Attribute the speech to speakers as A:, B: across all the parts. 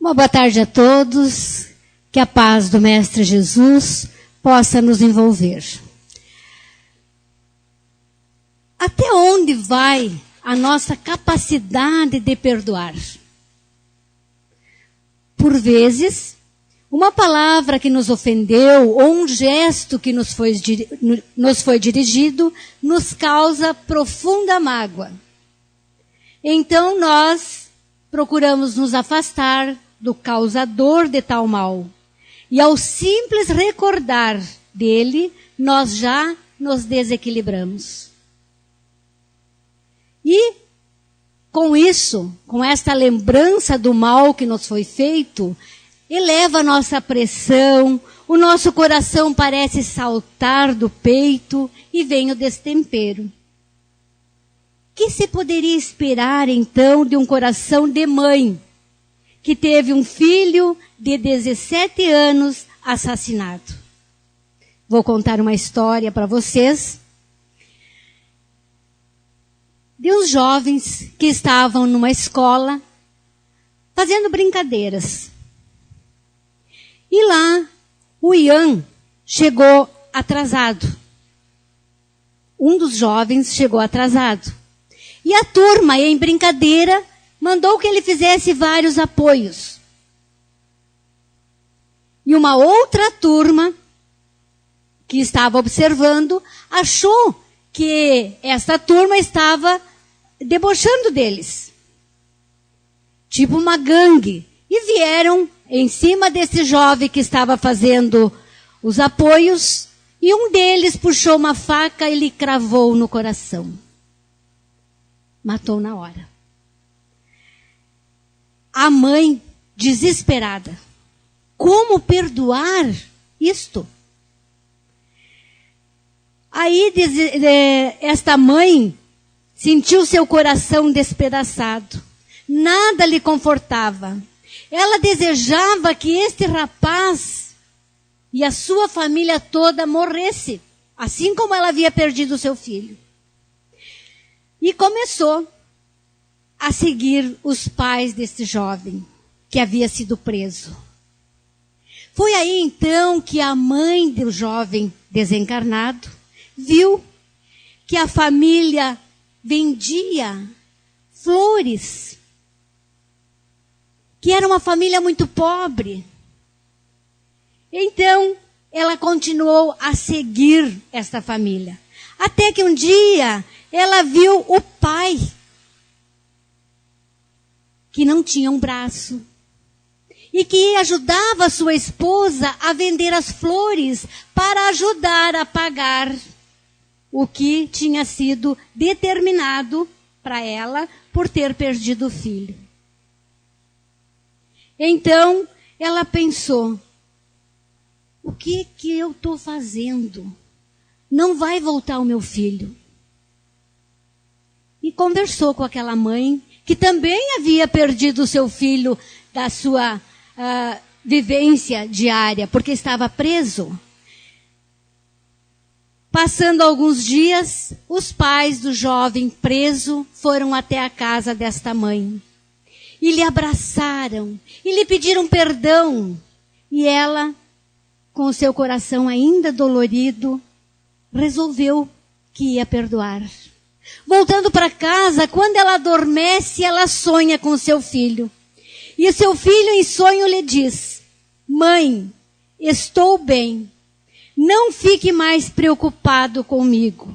A: Uma boa tarde a todos, que a paz do Mestre Jesus possa nos envolver. Até onde vai a nossa capacidade de perdoar? Por vezes, uma palavra que nos ofendeu ou um gesto que nos foi dirigido nos causa profunda mágoa. Então nós procuramos nos afastar do causador de tal mal. E ao simples recordar dele, nós já nos desequilibramos. E com isso, com esta lembrança do mal que nos foi feito, eleva a nossa pressão, o nosso coração parece saltar do peito e vem o destempero. Que se poderia esperar então de um coração de mãe que teve um filho de 17 anos assassinado? Vou contar uma história para vocês de uns jovens que estavam numa escola fazendo brincadeiras. E lá o Ian chegou atrasado. Um dos jovens chegou atrasado. E a turma, em brincadeira, mandou que ele fizesse vários apoios. E uma outra turma, que estava observando, achou que esta turma estava debochando deles. Tipo uma gangue. E vieram em cima desse jovem que estava fazendo os apoios, e um deles puxou uma faca e lhe cravou no coração. Matou na hora. A mãe, desesperada. Como perdoar isto? Aí esta mãe sentiu seu coração despedaçado. Nada lhe confortava. Ela desejava que este rapaz e a sua família toda morresse, assim como ela havia perdido seu filho. E começou a seguir os pais desse jovem que havia sido preso. Foi aí então que a mãe do jovem desencarnado viu que a família vendia flores, que era uma família muito pobre. Então, ela continuou a seguir esta família. Até que um dia, ela viu o pai, que não tinha um braço, e que ajudava a sua esposa a vender as flores para ajudar a pagar o que tinha sido determinado para ela por ter perdido o filho. Então, ela pensou, o que eu estou fazendo? Não vai voltar o meu filho. E conversou com aquela mãe, que também havia perdido o seu filho da sua vivência diária, porque estava preso. Passando alguns dias, os pais do jovem preso foram até a casa desta mãe. E lhe abraçaram, e lhe pediram perdão. E ela, com o seu coração ainda dolorido, resolveu que ia perdoar. Voltando para casa, quando ela adormece, ela sonha com seu filho. E seu filho em sonho lhe diz, mãe, estou bem. Não fique mais preocupado comigo.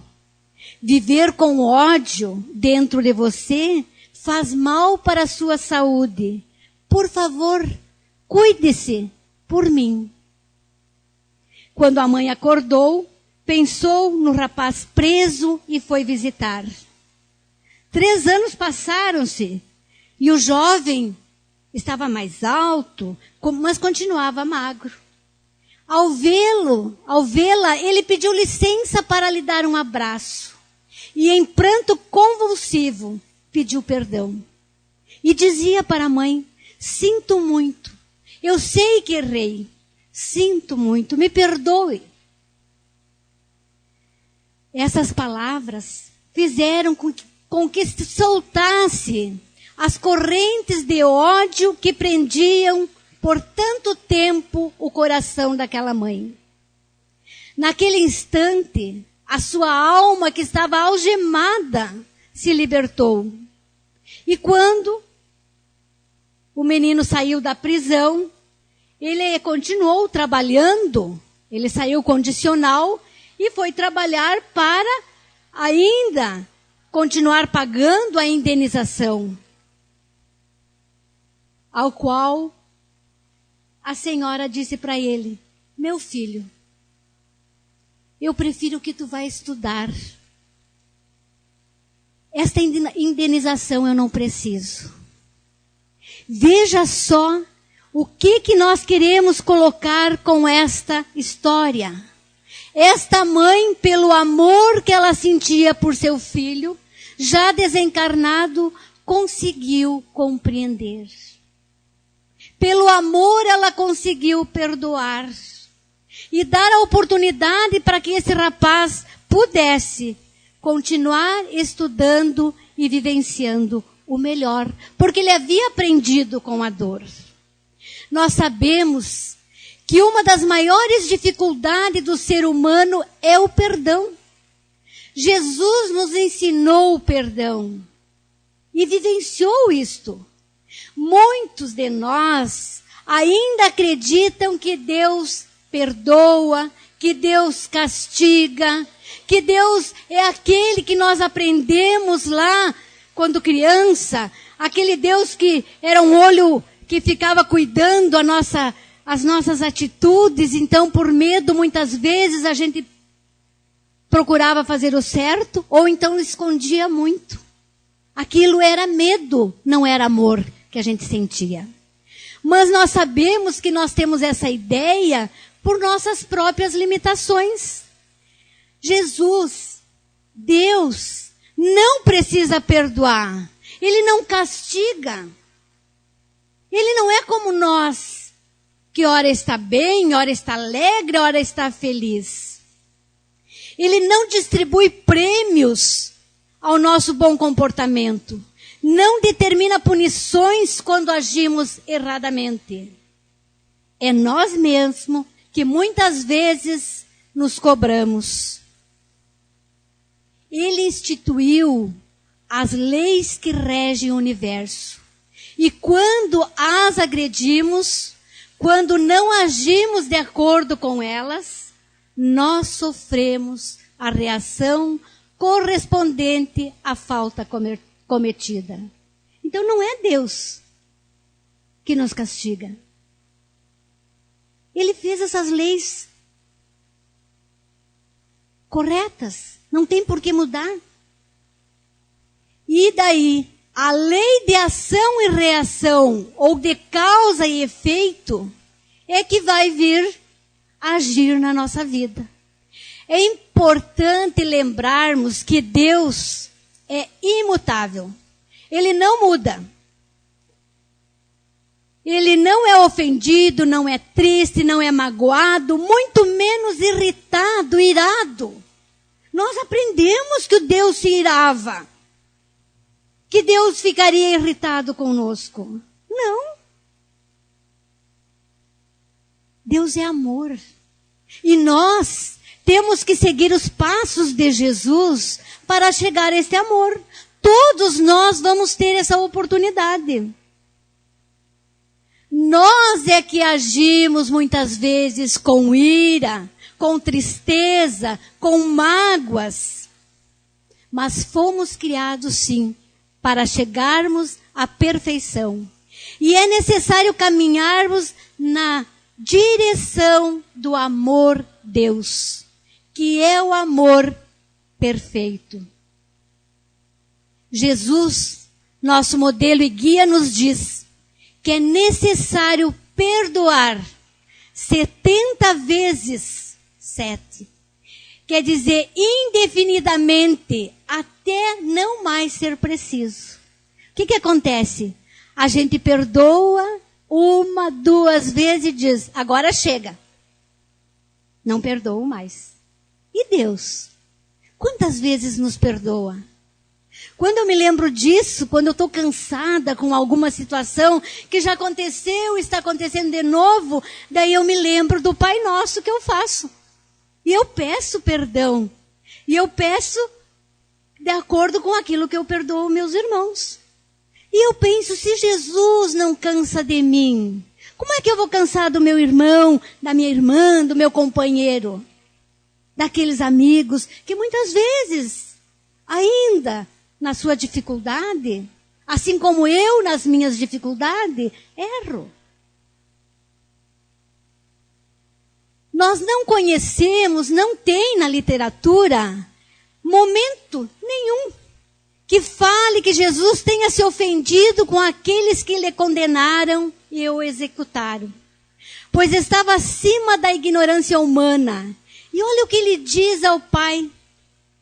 A: Viver com ódio dentro de você faz mal para a sua saúde. Por favor, cuide-se por mim. Quando a mãe acordou, pensou no rapaz preso e foi visitar. 3 anos passaram-se e o jovem estava mais alto, mas continuava magro. Ao vê-la, ele pediu licença para lhe dar um abraço. E em pranto convulsivo, pediu perdão. E dizia para a mãe, sinto muito, eu sei que errei, sinto muito, me perdoe. Essas palavras fizeram com que soltasse as correntes de ódio que prendiam por tanto tempo o coração daquela mãe. Naquele instante, a sua alma que estava algemada se libertou. E quando o menino saiu da prisão, ele continuou trabalhando, ele saiu condicional e foi trabalhar para ainda continuar pagando a indenização, ao qual a senhora disse para ele: meu filho, eu prefiro que tu vá estudar. Esta indenização eu não preciso. Veja só o que nós queremos colocar com esta história. Esta mãe, pelo amor que ela sentia por seu filho, já desencarnado, conseguiu compreender. Pelo amor ela conseguiu perdoar e dar a oportunidade para que esse rapaz pudesse continuar estudando e vivenciando o melhor, porque ele havia aprendido com a dor. Nós sabemos que uma das maiores dificuldades do ser humano é o perdão. Jesus nos ensinou o perdão e vivenciou isto. Muitos de nós ainda acreditam que Deus perdoa, que Deus castiga, que Deus é aquele que nós aprendemos lá quando criança, aquele Deus que era um olho que ficava cuidando as nossas atitudes, então por medo muitas vezes a gente procurava fazer o certo, ou então escondia muito. Aquilo era medo, não era amor que a gente sentia. Mas nós sabemos que nós temos essa ideia por nossas próprias limitações. Jesus, Deus, não precisa perdoar. Ele não castiga. Ele não é como nós, que ora está bem, ora está alegre, ora está feliz. Ele não distribui prêmios ao nosso bom comportamento. Não determina punições quando agimos erradamente. É nós mesmos que muitas vezes nos cobramos. Ele instituiu as leis que regem o universo. E quando as agredimos, quando não agimos de acordo com elas, nós sofremos a reação correspondente à falta cometida. Então não é Deus que nos castiga. Ele fez essas leis corretas, não tem por que mudar. E daí, a lei de ação e reação, ou de causa e efeito, é que vai vir agir na nossa vida. É importante lembrarmos que Deus é imutável. Ele não muda. Ele não é ofendido, não é triste, não é magoado, muito menos irritado, irado. Nós aprendemos que o Deus se irava, que Deus ficaria irritado conosco. Não. Deus é amor. E nós temos que seguir os passos de Jesus para chegar a este amor. Todos nós vamos ter essa oportunidade. Nós é que agimos muitas vezes com ira, com tristeza, com mágoas. Mas fomos criados sim para chegarmos à perfeição. E é necessário caminharmos na direção do amor Deus, que é o amor perfeito. Jesus, nosso modelo e guia, nos diz que é necessário perdoar 70 vezes 7. Quer dizer, indefinidamente, até não mais ser preciso. O que acontece? A gente perdoa 1, 2 vezes e diz, agora chega. Não perdoo mais. E Deus? Quantas vezes nos perdoa? Quando eu me lembro disso, quando eu estou cansada com alguma situação que já aconteceu, está acontecendo de novo, daí eu me lembro do Pai Nosso que eu faço. E eu peço perdão. E eu peço de acordo com aquilo que eu perdoo meus irmãos. E eu penso, se Jesus não cansa de mim, como é que eu vou cansar do meu irmão, da minha irmã, do meu companheiro? Daqueles amigos que muitas vezes, ainda na sua dificuldade, assim como eu nas minhas dificuldades, erro. Nós não conhecemos, não tem na literatura momento nenhum que fale que Jesus tenha se ofendido com aqueles que lhe condenaram e o executaram. Pois estava acima da ignorância humana. E olha o que ele diz ao Pai.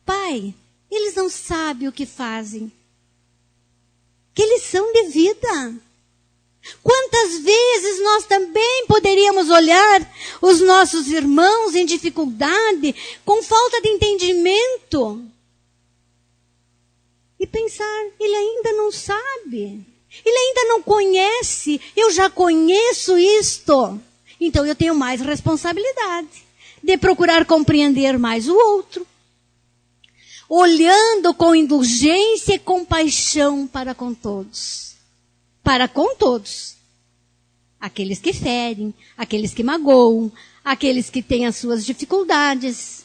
A: Pai, eles não sabem o que fazem. Que lição de vida. Quantas vezes nós também poderíamos olhar os nossos irmãos em dificuldade, com falta de entendimento, e pensar, ele ainda não sabe, ele ainda não conhece, eu já conheço isto, então eu tenho mais responsabilidade de procurar compreender mais o outro, olhando com indulgência e compaixão para com todos. Para com todos. Aqueles que ferem, aqueles que magoam, aqueles que têm as suas dificuldades.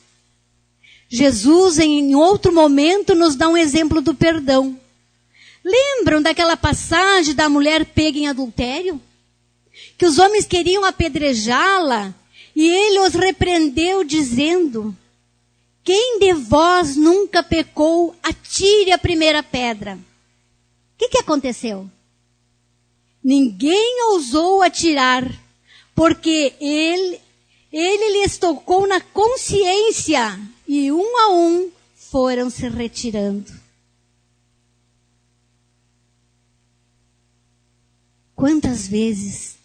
A: Jesus, em outro momento, nos dá um exemplo do perdão. Lembram daquela passagem da mulher pega em adultério? Que os homens queriam apedrejá-la e ele os repreendeu dizendo: quem de vós nunca pecou, atire a primeira pedra. O que aconteceu? Ninguém ousou atirar, porque ele lhes tocou na consciência, e um a um foram se retirando. Quantas vezes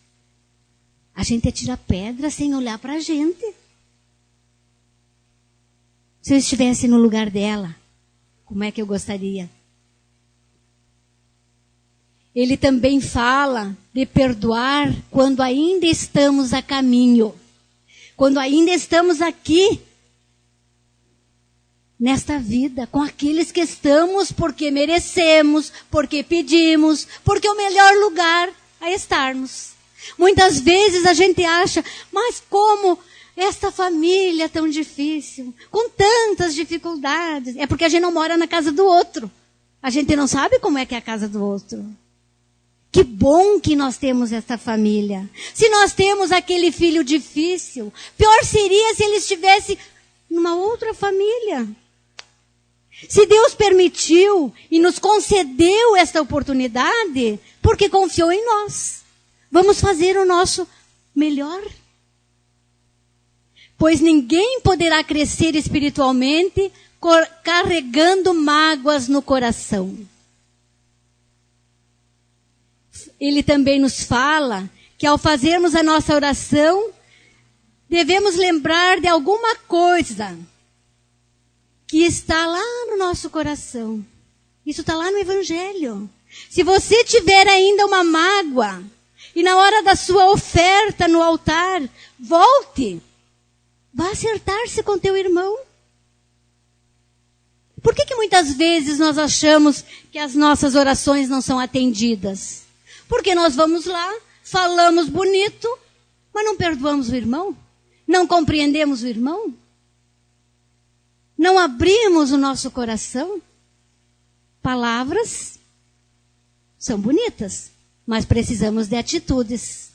A: a gente atira pedra sem olhar para a gente? Se eu estivesse no lugar dela, como é que eu gostaria? Ele também fala de perdoar quando ainda estamos a caminho. Quando ainda estamos aqui, nesta vida, com aqueles que estamos porque merecemos, porque pedimos, porque é o melhor lugar a estarmos. Muitas vezes a gente acha, mas como esta família é tão difícil, com tantas dificuldades? É porque a gente não mora na casa do outro. A gente não sabe como é que é a casa do outro. Que bom que nós temos esta família. Se nós temos aquele filho difícil, pior seria se ele estivesse numa outra família. Se Deus permitiu e nos concedeu esta oportunidade, porque confiou em nós. Vamos fazer o nosso melhor. Pois ninguém poderá crescer espiritualmente carregando mágoas no coração. Ele também nos fala que ao fazermos a nossa oração, devemos lembrar de alguma coisa que está lá no nosso coração. Isso está lá no Evangelho. Se você tiver ainda uma mágoa, e na hora da sua oferta no altar, volte. Vá acertar-se com teu irmão. Por que muitas vezes nós achamos que as nossas orações não são atendidas? Porque nós vamos lá, falamos bonito, mas não perdoamos o irmão? Não compreendemos o irmão? Não abrimos o nosso coração? Palavras são bonitas, mas precisamos de atitudes.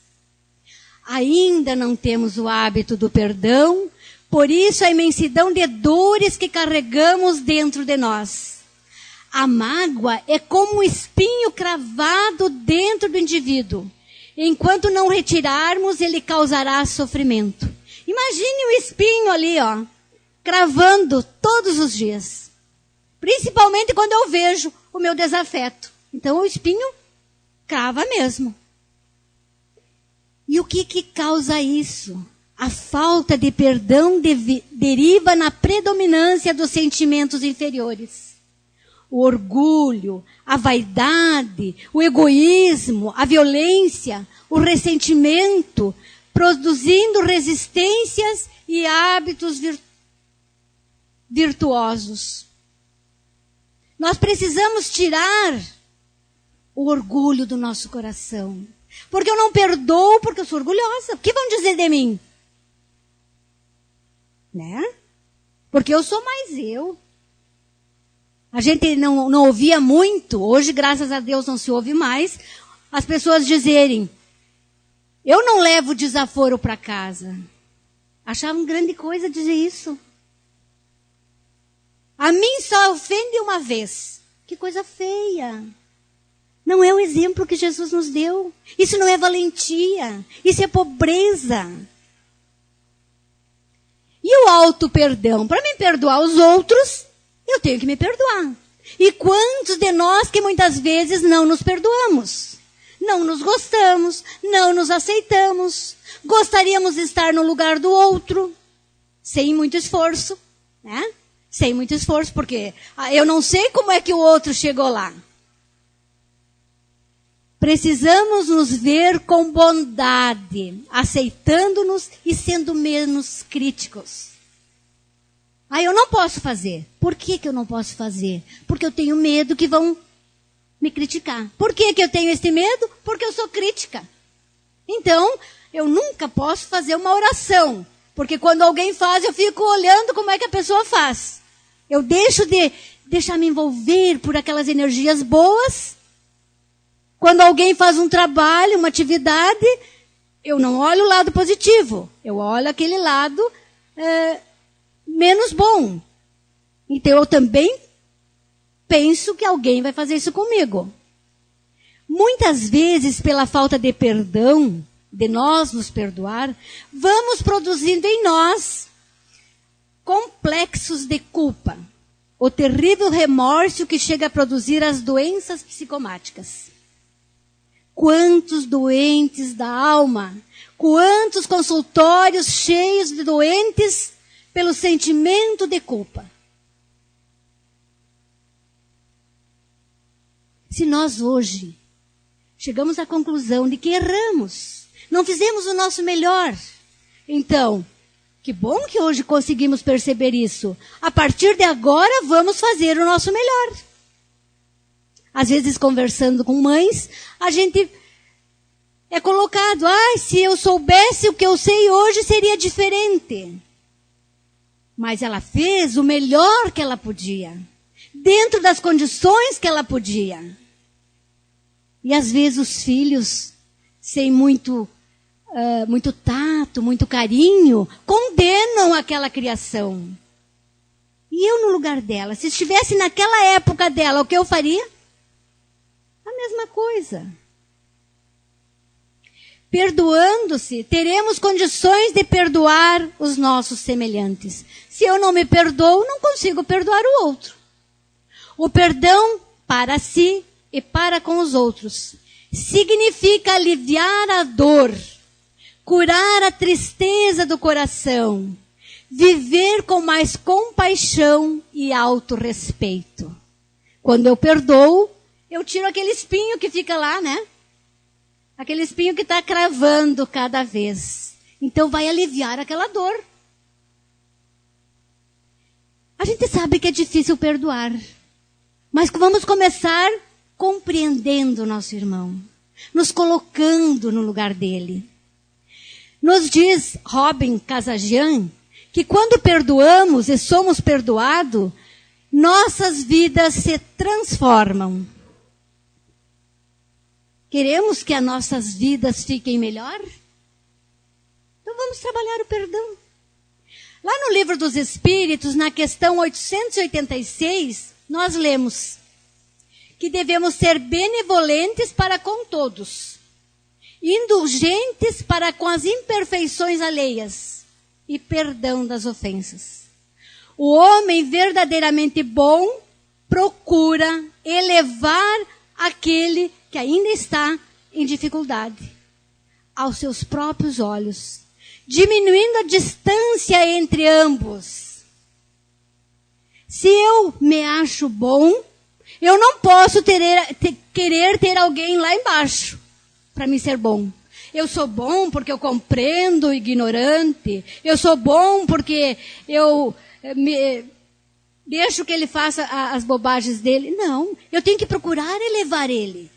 A: Ainda não temos o hábito do perdão, por isso a imensidão de dores que carregamos dentro de nós. A mágoa é como um espinho cravado dentro do indivíduo. Enquanto não retirarmos, ele causará sofrimento. Imagine o espinho ali, ó, cravando todos os dias. Principalmente quando eu vejo o meu desafeto. Então o espinho crava mesmo. E o que causa isso? A falta de perdão deriva na predominância dos sentimentos inferiores. o orgulho, a vaidade, o egoísmo, a violência, o ressentimento, produzindo resistências e hábitos virtuosos. Nós precisamos tirar o orgulho do nosso coração. Porque eu não perdoo porque eu sou orgulhosa. O que vão dizer de mim? Né? Porque eu sou mais eu. A gente não ouvia muito, hoje, graças a Deus, não se ouve mais, as pessoas dizerem, eu não levo desaforo para casa. Achavam grande coisa dizer isso. A mim só ofende uma vez. Que coisa feia. Não é o exemplo que Jesus nos deu. Isso não é valentia. Isso é pobreza. E o auto-perdão? Para me perdoar os outros, eu tenho que me perdoar. E quantos de nós que muitas vezes não nos perdoamos? Não nos gostamos, não nos aceitamos. Gostaríamos de estar no lugar do outro, sem muito esforço, né? Sem muito esforço, porque eu não sei como é que o outro chegou lá. Precisamos nos ver com bondade, aceitando-nos e sendo menos críticos. Eu não posso fazer. Por que eu não posso fazer? Porque eu tenho medo que vão me criticar. Por que eu tenho esse medo? Porque eu sou crítica. Então, eu nunca posso fazer uma oração. Porque quando alguém faz, eu fico olhando como é que a pessoa faz. Eu deixo de deixar me envolver por aquelas energias boas. Quando alguém faz um trabalho, uma atividade, eu não olho o lado positivo. Eu olho aquele lado menos bom. Então eu também penso que alguém vai fazer isso comigo. Muitas vezes, pela falta de perdão, de nós nos perdoar, vamos produzindo em nós complexos de culpa. O terrível remorso que chega a produzir as doenças psicomáticas. Quantos doentes da alma, quantos consultórios cheios de doentes pelo sentimento de culpa. Se nós hoje chegamos à conclusão de que erramos, não fizemos o nosso melhor, então, que bom que hoje conseguimos perceber isso. A partir de agora, vamos fazer o nosso melhor. Às vezes, conversando com mães, a gente é colocado, se eu soubesse o que eu sei hoje, seria diferente. Mas ela fez o melhor que ela podia, dentro das condições que ela podia. E às vezes os filhos, sem muito tato, muito carinho, condenam aquela criação. E eu no lugar dela, se estivesse naquela época dela, o que eu faria? A mesma coisa. Perdoando-se, teremos condições de perdoar os nossos semelhantes. Se eu não me perdoo, não consigo perdoar o outro. O perdão para si e para com os outros significa aliviar a dor, curar a tristeza do coração, viver com mais compaixão e autorrespeito. Quando eu perdoo, eu tiro aquele espinho que fica lá, né? Aquele espinho que está cravando cada vez. Então vai aliviar aquela dor. A gente sabe que é difícil perdoar. Mas vamos começar compreendendo o nosso irmão. Nos colocando no lugar dele. Nos diz Robin Kazajian que quando perdoamos e somos perdoados, nossas vidas se transformam. Queremos que as nossas vidas fiquem melhor? Então vamos trabalhar o perdão. Lá no Livro dos Espíritos, na questão 886, nós lemos que devemos ser benevolentes para com todos, indulgentes para com as imperfeições alheias e perdão das ofensas. O homem verdadeiramente bom procura elevar aquele que ainda está em dificuldade aos seus próprios olhos, diminuindo a distância entre ambos. Se eu me acho bom, Eu não posso querer ter alguém lá embaixo para me ser bom. Eu sou bom porque eu compreendo o ignorante. Eu sou bom porque eu deixo que ele faça as bobagens dele. Não, eu tenho que procurar elevar ele.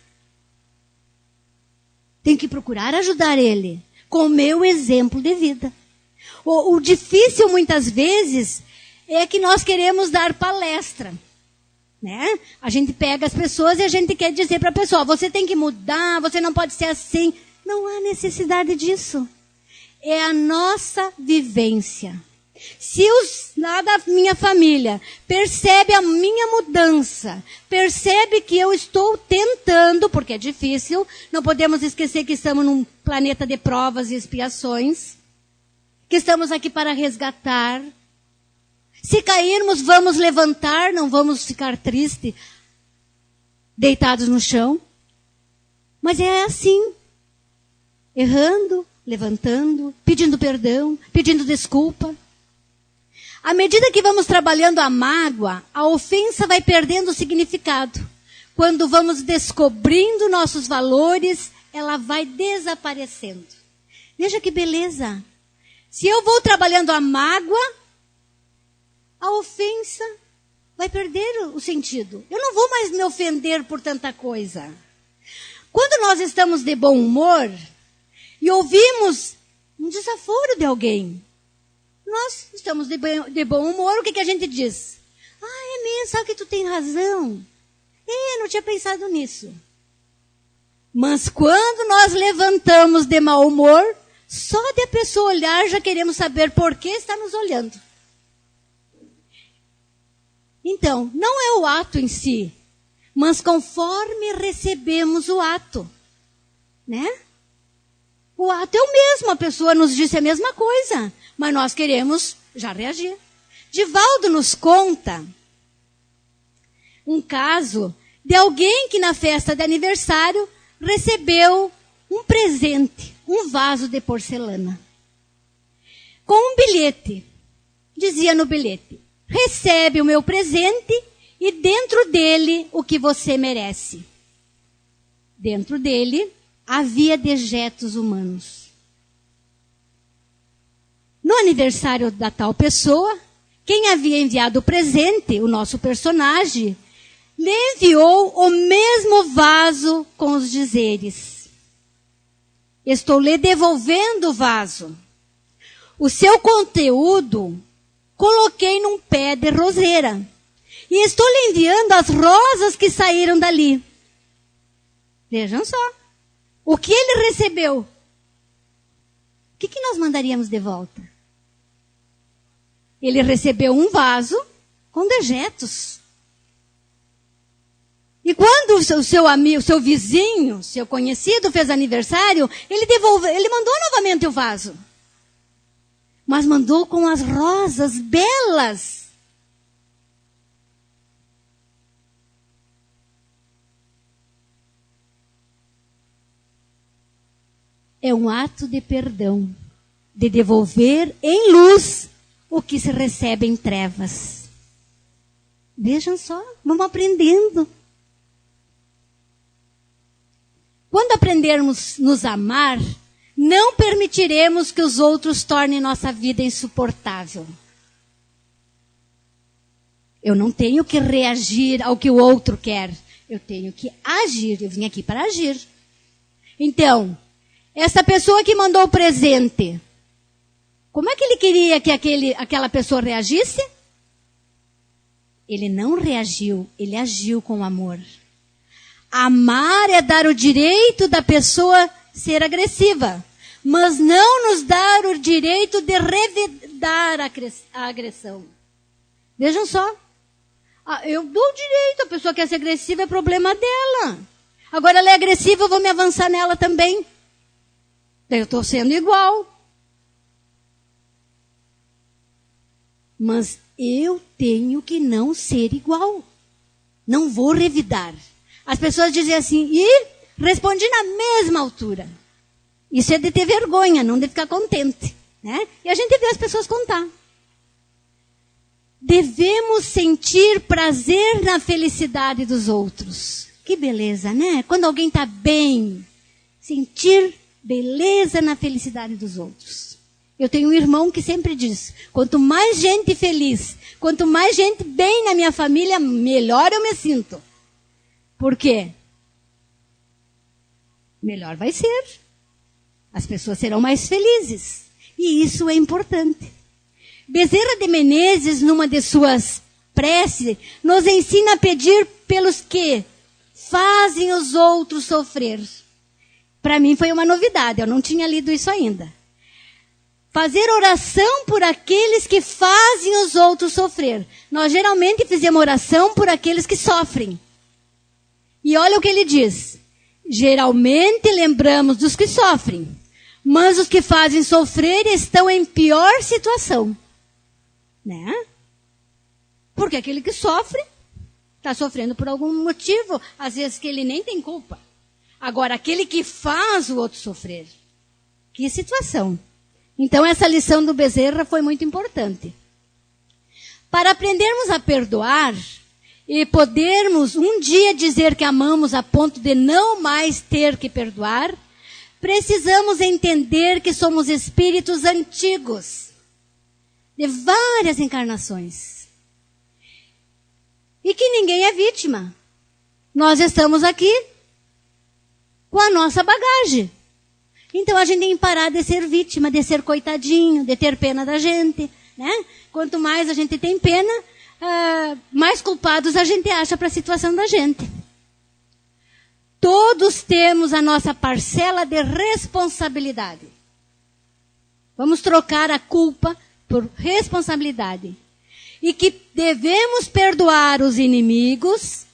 A: Tenho que procurar ajudar ele com o meu exemplo de vida. O difícil muitas vezes é que nós queremos dar palestra. Né? A gente pega as pessoas e a gente quer dizer para a pessoa, você tem que mudar, você não pode ser assim. Não há necessidade disso. É a nossa vivência. Se lá da minha família percebe a minha mudança, percebe que eu estou tentando, porque é difícil, não podemos esquecer que estamos num planeta de provas e expiações, que estamos aqui para resgatar. Se cairmos, vamos levantar, não vamos ficar tristes, deitados no chão. Mas é assim, errando, levantando, pedindo perdão, pedindo desculpa. À medida que vamos trabalhando a mágoa, a ofensa vai perdendo o significado. Quando vamos descobrindo nossos valores, ela vai desaparecendo. Veja que beleza. Se eu vou trabalhando a mágoa, a ofensa vai perder o sentido. Eu não vou mais me ofender por tanta coisa. Quando nós estamos de bom humor e ouvimos um desaforo de alguém, nós estamos de bom humor, o que a gente diz? É mesmo, sabe que tu tem razão. Não tinha pensado nisso. Mas quando nós levantamos de mau humor, só de a pessoa olhar já queremos saber por que está nos olhando. Então, não é o ato em si, mas conforme recebemos o ato, né? O ato é o mesmo, a pessoa nos disse a mesma coisa, mas nós queremos já reagir. Divaldo nos conta um caso de alguém que na festa de aniversário recebeu um presente, um vaso de porcelana, com um bilhete. Dizia no bilhete: recebe o meu presente e dentro dele o que você merece. Dentro dele havia dejetos humanos. No aniversário da tal pessoa, quem havia enviado o presente, o nosso personagem, lhe enviou o mesmo vaso com os dizeres: estou lhe devolvendo o vaso. O seu conteúdo coloquei num pé de roseira e estou lhe enviando as rosas que saíram dali. Vejam só. O que ele recebeu? O que nós mandaríamos de volta? Ele recebeu um vaso com dejetos. E quando o seu amigo, o seu vizinho, seu conhecido fez aniversário, ele mandou novamente o vaso. Mas mandou com as rosas belas. É um ato de perdão, de devolver em luz o que se recebe em trevas. Vejam só, vamos aprendendo. Quando aprendermos nos amar, não permitiremos que os outros tornem nossa vida insuportável. Eu não tenho que reagir ao que o outro quer. Eu tenho que agir. Eu vim aqui para agir. Então, essa pessoa que mandou o presente, como é que ele queria que aquela pessoa reagisse? Ele não reagiu, ele agiu com amor. Amar é dar o direito da pessoa ser agressiva, mas não nos dar o direito de revidar a agressão. Vejam só. Eu dou o direito, a pessoa quer ser agressiva, é problema dela. Agora ela é agressiva, eu vou me avançar nela também. Eu estou sendo igual. Mas eu tenho que não ser igual. Não vou revidar. As pessoas dizem assim, respondi na mesma altura. Isso é de ter vergonha, não de ficar contente. Né? E a gente vê as pessoas contar. devemos sentir prazer na felicidade dos outros. Que beleza, né? Quando alguém está bem, sentir beleza na felicidade dos outros. Eu tenho um irmão que sempre diz, quanto mais gente feliz, quanto mais gente bem na minha família, melhor eu me sinto. Por quê? Melhor vai ser. As pessoas serão mais felizes. E isso é importante. Bezerra de Menezes, numa de suas preces, nos ensina a pedir pelos que fazem os outros sofrer. Para mim foi uma novidade, eu não tinha lido isso ainda. Fazer oração por aqueles que fazem os outros sofrer. Nós geralmente fizemos oração por aqueles que sofrem. E olha o que ele diz. Geralmente lembramos dos que sofrem, mas os que fazem sofrer estão em pior situação. Né? Porque aquele que sofre está sofrendo por algum motivo, às vezes que ele nem tem culpa. Agora, aquele que faz o outro sofrer. Que situação. Então, essa lição do Bezerra foi muito importante. Para aprendermos a perdoar e podermos um dia dizer que amamos a ponto de não mais ter que perdoar, precisamos entender que somos espíritos antigos, de várias encarnações. E que ninguém é vítima. Nós estamos aqui com a nossa bagagem. Então a gente tem que parar de ser vítima, de ser coitadinho, de ter pena da gente, né? Quanto mais a gente tem pena, mais culpados a gente acha para a situação da gente. Todos temos a nossa parcela de responsabilidade. Vamos trocar a culpa por responsabilidade. E que devemos perdoar os inimigos,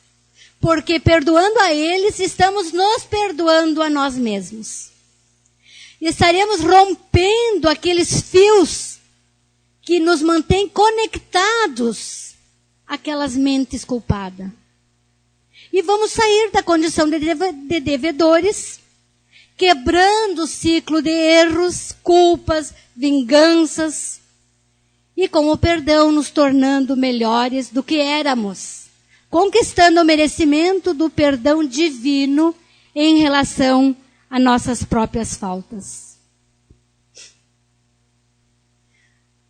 A: porque perdoando a eles, estamos nos perdoando a nós mesmos. Estaremos rompendo aqueles fios que nos mantêm conectados àquelas mentes culpadas. E vamos sair da condição de devedores, quebrando o ciclo de erros, culpas, vinganças, e com o perdão nos tornando melhores do que éramos, conquistando o merecimento do perdão divino em relação a nossas próprias faltas.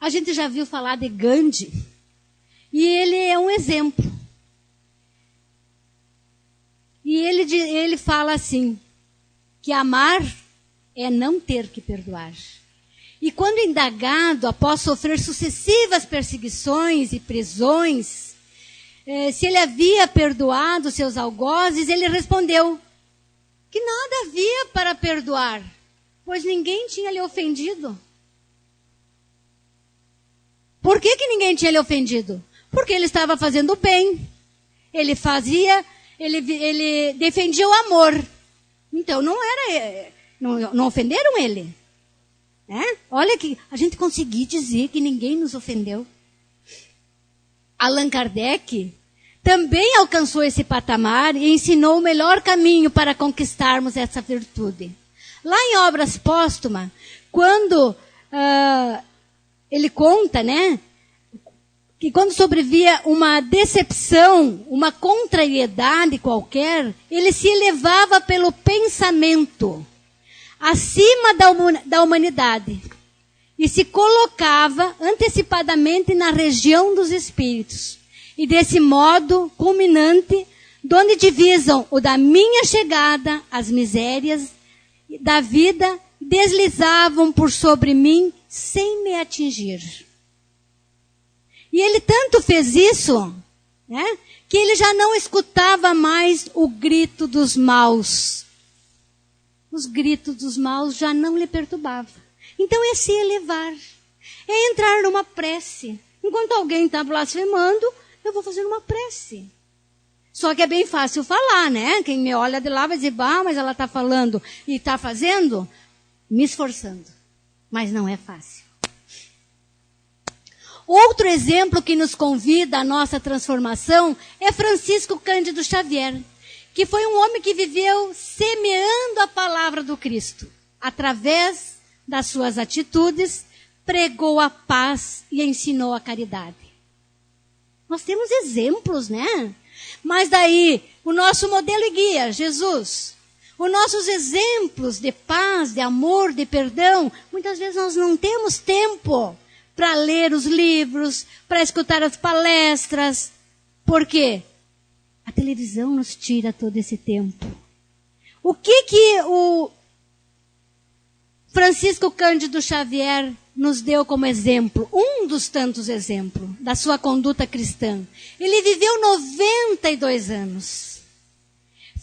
A: A gente já viu falar de Gandhi, e ele é um exemplo. E ele fala assim, que amar é não ter que perdoar. E quando indagado, após sofrer sucessivas perseguições e prisões, se ele havia perdoado seus algozes, ele respondeu que nada havia para perdoar, pois ninguém tinha lhe ofendido. Por que ninguém tinha lhe ofendido? Porque ele estava fazendo o bem. Ele defendia o amor. Então não ofenderam ele. Olha que a gente conseguiu dizer que ninguém nos ofendeu. Allan Kardec também alcançou esse patamar e ensinou o melhor caminho para conquistarmos essa virtude. Lá em Obras Póstumas, quando ele conta, né, que quando sobrevia uma decepção, uma contrariedade qualquer, ele se elevava pelo pensamento acima da humanidade e se colocava antecipadamente na região dos espíritos. E desse modo culminante, donde divisam o da minha chegada, as misérias da vida, deslizavam por sobre mim sem me atingir. E ele tanto fez isso, né, que ele já não escutava mais o grito dos maus. Os gritos dos maus já não lhe perturbavam. Então é se elevar, é entrar numa prece. Enquanto alguém está blasfemando, eu vou fazer uma prece. Só que é bem fácil falar, né? Quem me olha de lá vai dizer, mas ela está falando e está fazendo, me esforçando. Mas não é fácil. Outro exemplo que nos convida à nossa transformação é Francisco Cândido Xavier, que foi um homem que viveu semeando a palavra do Cristo. Através das suas atitudes, pregou a paz e ensinou a caridade. Nós temos exemplos, né? Mas daí, o nosso modelo e guia, Jesus, os nossos exemplos de paz, de amor, de perdão, muitas vezes nós não temos tempo para ler os livros, para escutar as palestras. Por quê? A televisão nos tira todo esse tempo. O que o Francisco Cândido Xavier nos deu como exemplo? Um dos tantos exemplos da sua conduta cristã. Ele viveu 92 anos.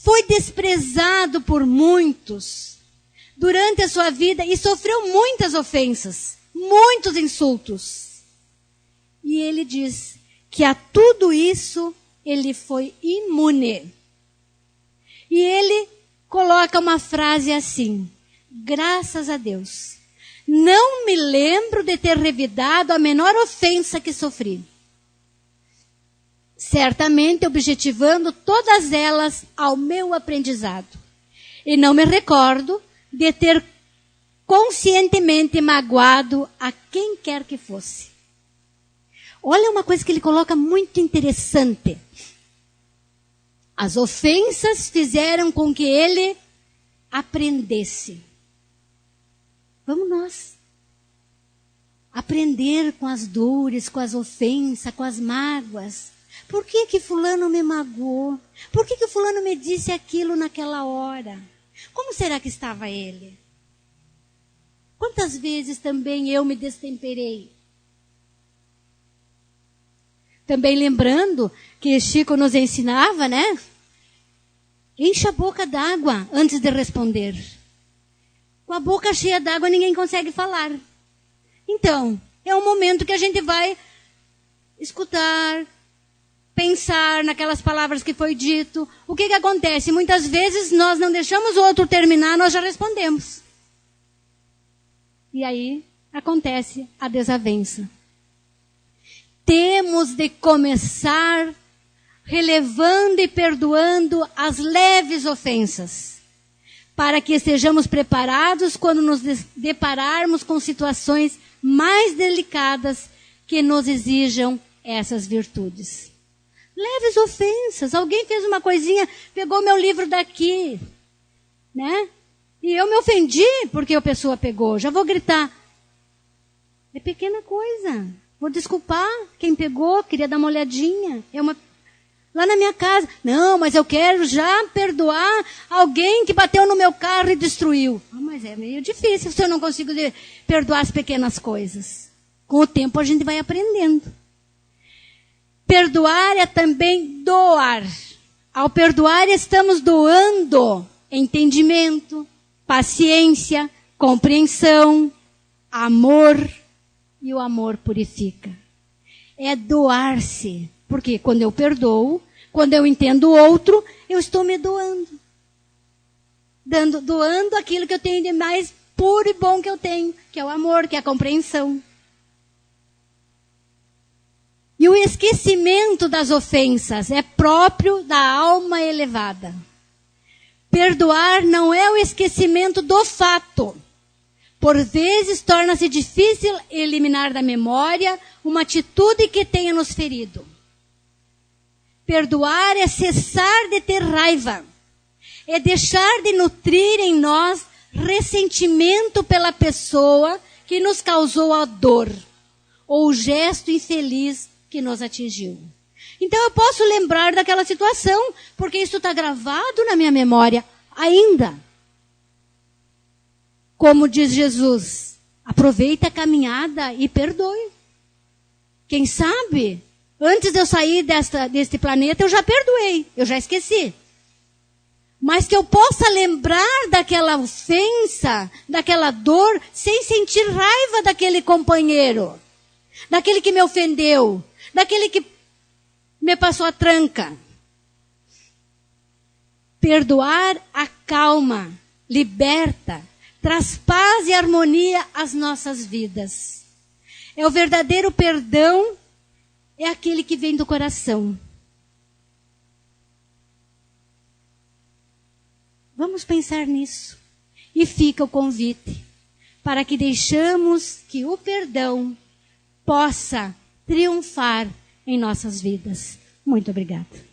A: Foi desprezado por muitos durante a sua vida e sofreu muitas ofensas, muitos insultos. E ele diz que a tudo isso ele foi imune. E ele coloca uma frase assim: graças a Deus, não me lembro de ter revidado a menor ofensa que sofri. Certamente objetivando todas elas ao meu aprendizado. E não me recordo de ter conscientemente magoado a quem quer que fosse. Olha uma coisa que ele coloca muito interessante. As ofensas fizeram com que ele aprendesse. Vamos nós aprender com as dores, com as ofensas, com as mágoas. Por que fulano me magoou? Por que fulano me disse aquilo naquela hora? Como será que estava ele? Quantas vezes também eu me destemperei? Também lembrando que Chico nos ensinava, né? Enche a boca d'água antes de responder. Com a boca cheia d'água ninguém consegue falar. Então, é um momento que a gente vai escutar, pensar naquelas palavras que foi dito. O que acontece? Muitas vezes nós não deixamos o outro terminar, nós já respondemos. E aí acontece a desavença. Temos de começar relevando e perdoando as leves ofensas, para que estejamos preparados quando nos depararmos com situações mais delicadas que nos exijam essas virtudes. Leves ofensas. Alguém fez uma coisinha, pegou meu livro daqui, né? E eu me ofendi porque a pessoa pegou. Já vou gritar. É pequena coisa. Vou desculpar quem pegou, queria dar uma olhadinha. Lá na minha casa. Não, mas eu quero já perdoar alguém que bateu no meu carro e destruiu. Mas é meio difícil se eu não consigo perdoar as pequenas coisas. Com o tempo a gente vai aprendendo. Perdoar é também doar. Ao perdoar estamos doando entendimento, paciência, compreensão, amor. E o amor purifica. É doar-se. Porque quando eu perdoo, quando eu entendo o outro, eu estou me doando. Doando aquilo que eu tenho de mais puro e bom que eu tenho, que é o amor, que é a compreensão. E o esquecimento das ofensas é próprio da alma elevada. Perdoar não é o esquecimento do fato. Por vezes torna-se difícil eliminar da memória uma atitude que tenha nos ferido. Perdoar é cessar de ter raiva. É deixar de nutrir em nós ressentimento pela pessoa que nos causou a dor ou o gesto infeliz que nos atingiu. Então eu posso lembrar daquela situação, porque isso está gravado na minha memória ainda. Como diz Jesus, aproveita a caminhada e perdoe. Quem sabe, antes de eu sair deste planeta, eu já perdoei, eu já esqueci. Mas que eu possa lembrar daquela ofensa, daquela dor, sem sentir raiva daquele companheiro, daquele que me ofendeu, daquele que me passou a tranca. Perdoar acalma, liberta, traz paz e harmonia às nossas vidas. É o verdadeiro perdão, é aquele que vem do coração. Vamos pensar nisso. E fica o convite para que deixamos que o perdão possa triunfar em nossas vidas. Muito obrigada.